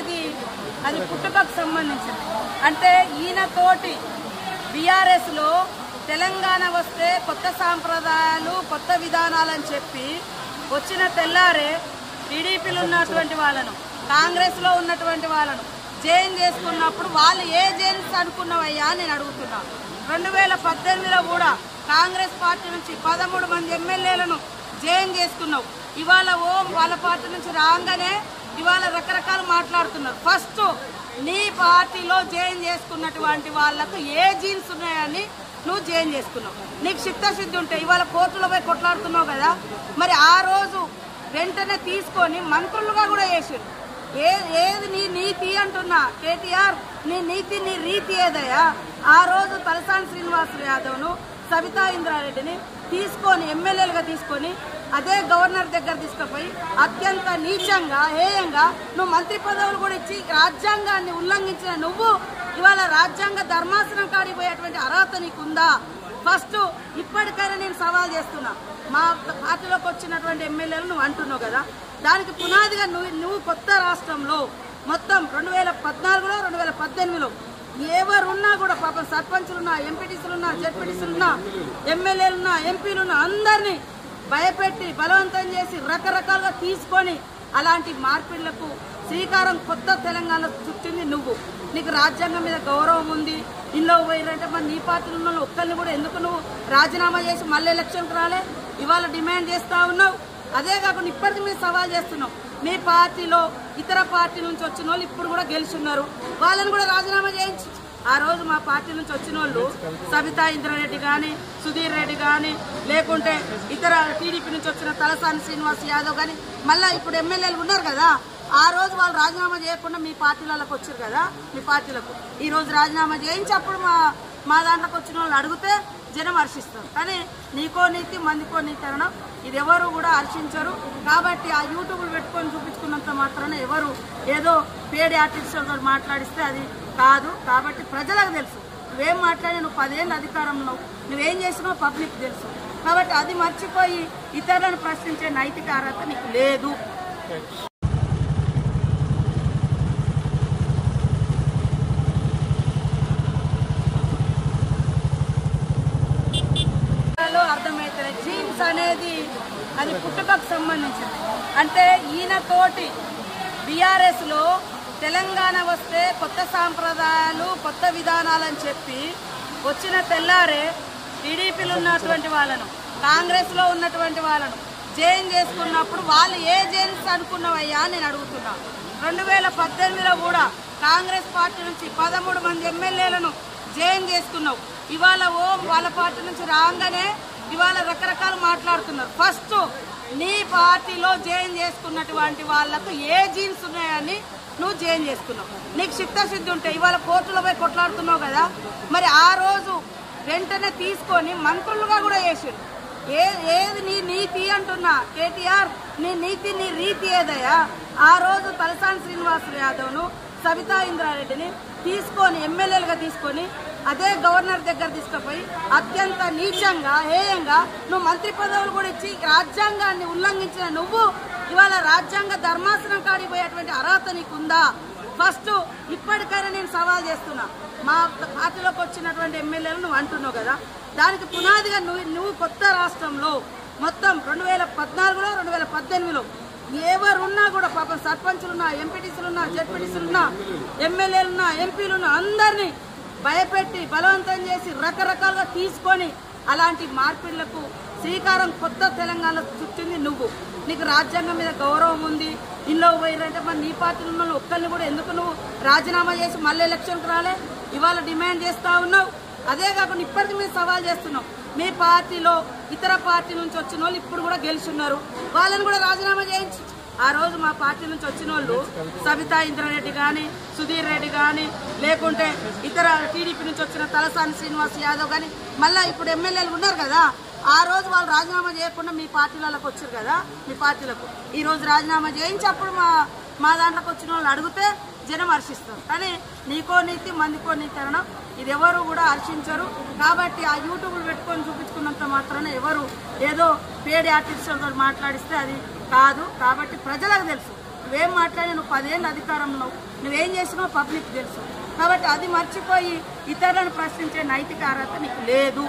అనేది అది పుట్టుకకు సంబంధించింది. అంటే ఈయనతోటి బీఆర్ఎస్లో తెలంగాణ వస్తే కొత్త సాంప్రదాయాలు కొత్త విధానాలని చెప్పి వచ్చిన తెల్లారే టీడీపీలో ఉన్నటువంటి వాళ్ళను కాంగ్రెస్లో ఉన్నటువంటి వాళ్ళను జైన్ చేసుకున్నప్పుడు వాళ్ళు ఏ జైన్స్ అనుకున్నవయ్యా నేను అడుగుతున్నా. 2018లో కూడా కాంగ్రెస్ పార్టీ నుంచి 13 మంది ఎమ్మెల్యేలను జైన్ చేసుకున్నావు. ఇవాళ వాళ్ళ పార్టీ నుంచి రాగానే ఇవాళ రకరకాలు మాట్లాడుతున్నారు. ఫస్ట్ నీ పార్టీలో జైన్ చేసుకున్నటువంటి వాళ్లకు ఏ జీన్స్ ఉన్నాయని నువ్వు జైన్ చేసుకున్నావు. నీకు చిత్తశుద్ధి ఉంటే ఇవాళ కోర్టులో పోయి కొట్లాడుతున్నావు కదా, మరి ఆ రోజు వెంటనే తీసుకొని మంత్రులుగా కూడా చేసారు. ఏది నీ నీతి అంటున్నా కేటీఆర్, నీ నీతి నీ రీతి ఏదయ్యా? ఆ రోజు తలసాని శ్రీనివాస్ యాదవ్ను సబితా ఇంద్రారెడ్డిని తీసుకొని ఎమ్మెల్యేలుగా తీసుకొని అదే గవర్నర్ దగ్గర తీసుకుపోయి అత్యంత నీచంగా హేయంగా నువ్వు మంత్రి పదవులు కూడా ఇచ్చి రాజ్యాంగాన్ని ఉల్లంఘించిన నువ్వు ఇవాళ రాజ్యాంగ ధర్మాసనం కాడికి పోయేటువంటి అర్హత నీకుందా? ఫస్ట్ ఇప్పటికైనా నేను సవాల్ చేస్తున్నా. మా పార్టీలోకి వచ్చినటువంటి ఎమ్మెల్యేలు నువ్వు అంటున్నావు కదా, దానికి పునాదిగా నువ్వు కొత్త రాష్ట్రంలో మొత్తం 2014లో 2018లో ఎవరున్నా కూడా పాపం సర్పంచులున్నా, ఎంపీటీసీలున్నా, జెడ్పీటీసీలున్నా, ఎమ్మెల్యేలున్నా, ఎంపీలున్నా అందరినీ భయపెట్టి బలవంతం చేసి రకరకాలుగా తీసుకొని అలాంటి మార్పిళ్లకు శ్రీకారం కొత్త తెలంగాణ చుట్టింది నువ్వు. నీకు రాజ్యాంగం మీద గౌరవం ఉంది. ఇల్లో పోయినంటే మరి నీ పార్టీలో ఉన్న ఒక్కరిని కూడా ఎందుకు నువ్వు రాజీనామా చేసి మళ్ళీ ఎలక్షన్కి రాలే? ఇవాళ డిమాండ్ చేస్తా ఉన్నావు. అదే కాకుండా ఇప్పటికి మీరు సవాల్ చేస్తున్నావు. మీ పార్టీలో ఇతర పార్టీ నుంచి వచ్చిన వాళ్ళు ఇప్పుడు కూడా గెలుచున్నారు, వాళ్ళని కూడా రాజీనామా చేయించు. ఆ రోజు మా పార్టీ నుంచి వచ్చిన వాళ్ళు సబితా ఇంద్రారెడ్డి కానీ, సుధీర్ రెడ్డి కానీ, లేకుంటే ఇతర టీడీపీ నుంచి వచ్చిన తలసాని శ్రీనివాస్ యాదవ్ కానీ, మళ్ళీ ఇప్పుడు ఎమ్మెల్యేలు ఉన్నారు కదా, ఆ రోజు వాళ్ళు రాజీనామా చేయకుండా మీ పార్టీలకు వచ్చారు కదా, మీ పార్టీలకు ఈ రోజు రాజీనామా చేయించి అప్పుడు మా దాంట్లోకి వచ్చిన వాళ్ళు అడిగితే జనం హర్షిస్తారు. కానీ నీకో నీతి మందికో నీతి అనడం ఇది ఎవరు కూడా హర్షించరు. కాబట్టి ఆ యూట్యూబ్లు పెట్టుకొని చూపించుకున్నంత మాత్రాన ఎవరు ఏదో పేడి ఆర్టిస్టులతో మాట్లాడిస్తే అది కాదు. కాబట్టి ప్రజలకు తెలుసు నువ్వేం మాట్లాడి, నువ్వు 10 ఏళ్ళు అధికారంలో నువ్వేం చేసినావు పబ్లిక్ తెలుసు. కాబట్టి అది మర్చిపోయి ఇతరులను ప్రశ్నించే నైతిక అర్హత నీకు లేదు. అర్థమైతే జీన్స్ అనేది అది పుట్టుకకు సంబంధించింది. అంటే ఈయనతోటి బీఆర్ఎస్లో తెలంగాణ వస్తే కొత్త సాంప్రదాయాలు కొత్త విధానాలని చెప్పి వచ్చిన తెల్లారే టీడీపీలో ఉన్నటువంటి వాళ్ళను కాంగ్రెస్లో ఉన్నటువంటి వాళ్ళను జైన్ చేసుకున్నప్పుడు వాళ్ళు ఏ జైన్స్ అనుకున్నవయ్యా నేను అడుగుతున్నా. 2018లో కూడా కాంగ్రెస్ పార్టీ నుంచి 13 మంది ఎమ్మెల్యేలను జైన్ చేసుకున్నావు. ఇవాళ వాళ్ళ పార్టీ నుంచి రాగానే ఇవాళ రకరకాలు మాట్లాడుతున్నారు. ఫస్ట్ నీ పార్టీలో జైన్ చేసుకున్నటువంటి వాళ్లకు ఏ జీన్స్ ఉన్నాయని నువ్వు జైన్ చేసుకున్నావు. నీకు చిత్తశుద్ధి ఉంటే ఇవాళ కోర్టులో పోయి కొట్లాడుతున్నావు కదా, మరి ఆ రోజు వెంటనే తీసుకొని మంత్రులుగా కూడా చేసారు. ఏది నీ నీతి అంటున్నా కేటీఆర్, నీ నీతి నీ రీతి ఏదయ్యా? ఆ రోజు తలసాని శ్రీనివాస్ యాదవ్ను సబితా ఇంద్రారెడ్డిని తీసుకొని ఎమ్మెల్యేలుగా తీసుకొని అదే గవర్నర్ దగ్గర తీసుకుపోయి అత్యంత నీచంగా హేయంగా నువ్వు మంత్రి పదవులు కూడా ఇచ్చి రాజ్యాంగాన్ని ఉల్లంఘించిన నువ్వు ఇవాళ రాజ్యాంగ ధర్మాసనం కాడికి పోయేటువంటి అర్హత నీకుందా? ఫస్ట్ ఇప్పటికైనా నేను సవాల్ చేస్తున్నా. మా పార్టీలోకి వచ్చినటువంటి ఎమ్మెల్యేలు నువ్వు అంటున్నావు కదా, దానికి పునాదిగా నువ్వు కొత్త రాష్ట్రంలో మొత్తం 2014లో 2018లో ఎవరున్నా కూడా పాపం సర్పంచులున్నా, ఎంపీటీసీలున్నా, జెడ్పీటీసీలున్నా, ఎమ్మెల్యేలున్నా, ఎంపీలున్నా అందరినీ భయపెట్టి బలవంతం చేసి రకరకాలుగా తీసుకొని అలాంటి మార్పిళ్లకు శ్రీకారం కొత్త తెలంగాణ చుట్టింది నువ్వు. నీకు రాజ్యాంగం మీద గౌరవం ఉంది. ఇల్లో పోయినంటే మరి నీ పార్టీలో ఉన్న ఒక్కరిని కూడా ఎందుకు నువ్వు రాజీనామా చేసి మళ్ళీ ఎలక్షన్కి రాలే? ఇవాళ డిమాండ్ చేస్తా ఉన్నావు. అదే కాకుండా ఇప్పటికి మీరు సవాల్ చేస్తున్నావు. మీ పార్టీలో ఇతర పార్టీ నుంచి వచ్చిన వాళ్ళు ఇప్పుడు కూడా గెలుచున్నారు, వాళ్ళని కూడా రాజీనామా చేయించు. ఆ రోజు మా పార్టీ నుంచి వచ్చిన వాళ్ళు సబితా ఇంద్రారెడ్డి కానీ, సుధీర్ రెడ్డి కానీ, లేకుంటే ఇతర టీడీపీ నుంచి వచ్చిన తలసాని శ్రీనివాస్ యాదవ్ కానీ, మళ్ళీ ఇప్పుడు ఎమ్మెల్యేలు ఉన్నారు కదా, ఆ రోజు వాళ్ళు రాజీనామా చేయకుండా మీ పార్టీలకు వచ్చారు కదా, మీ పార్టీలకు ఈ రోజు రాజీనామా చేయించి అప్పుడు మా దాంట్లోకి వచ్చిన వాళ్ళు అడిగితే జనం హర్షిస్తారు. కానీ నీకో నీతి మందికో నీతి అనడం ఇది ఎవరు కూడా హర్షించరు. కాబట్టి ఆ యూట్యూబ్లు పెట్టుకొని చూపించుకున్నంత మాత్రాన ఎవరు ఏదో పేడి ఆర్టిస్టులతో మాట్లాడిస్తే అది కాదు. కాబట్టి ప్రజలకు తెలుసు నువ్వేం మాట్లాడినా నువ్వు 10 ఏళ్ళు అధికారంలో నువ్వేం చేసినావు పబ్లిక్ తెలుసు. కాబట్టి అది మర్చిపోయి ఇతరులను ప్రశ్నించే నైతిక అర్హత నీకు లేదు.